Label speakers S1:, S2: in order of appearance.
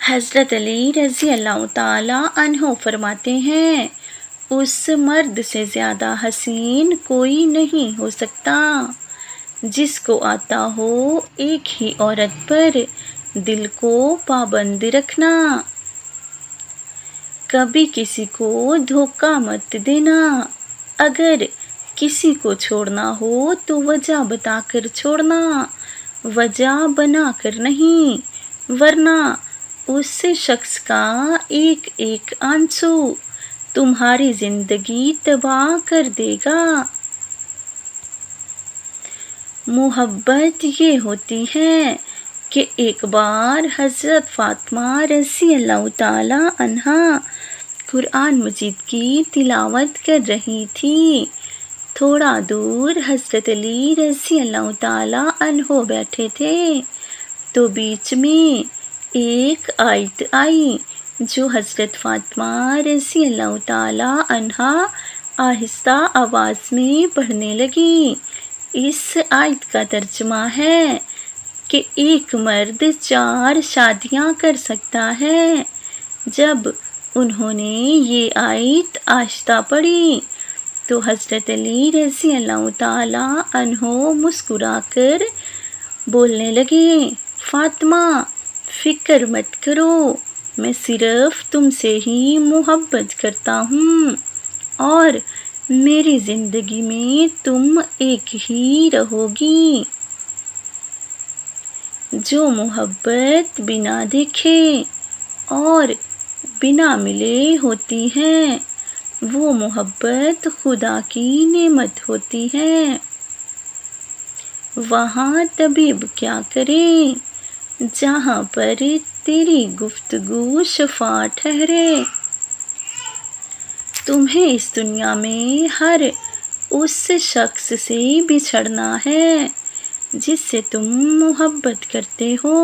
S1: حضرت علی رضی اللہ تعالیٰ عنہ فرماتے ہیں، اس مرد سے زیادہ حسین کوئی نہیں ہو سکتا جس کو آتا ہو ایک ہی عورت پر دل کو پابند رکھنا۔ کبھی کسی کو دھوکہ مت دینا۔ اگر کسی کو چھوڑنا ہو تو وجہ بتا کر چھوڑنا، وجہ بنا کر نہیں، ورنہ اس شخص کا ایک ایک آنسو تمہاری زندگی تباہ کر دے گا۔ محبت یہ ہوتی ہے کہ ایک بار حضرت فاطمہ رضی اللہ تعالی عنہا قرآن مجید کی تلاوت کر رہی تھی۔ تھوڑا دور حضرت علی رضی اللہ تعالی عنہ بیٹھے تھے تو بیچ میں ایک آیت آئی جو حضرت فاطمہ رضی اللہ تعالی عنہا آہستہ آواز میں پڑھنے لگی۔ اس آیت کا ترجمہ ہے کہ ایک مرد 4 شادیاں کر سکتا ہے۔ جب انہوں نے یہ آیت آہستہ پڑھی تو حضرت علی رضی اللہ تعالی عنہ مسکرا کر بولنے لگے، فاطمہ فکر مت کرو، میں صرف تم سے ہی محبت کرتا ہوں اور میری زندگی میں تم ایک ہی رہو گی۔ جو محبت بنا دیکھے اور بنا ملے ہوتی ہے وہ محبت خدا کی نعمت ہوتی ہے۔ وہاں طبیب کیا کرے جہاں پر تیری گفتگو شفا ٹھہرے۔ تمہیں اس دنیا میں ہر اس شخص سے بچھڑنا ہے جس سے تم محبت کرتے ہو۔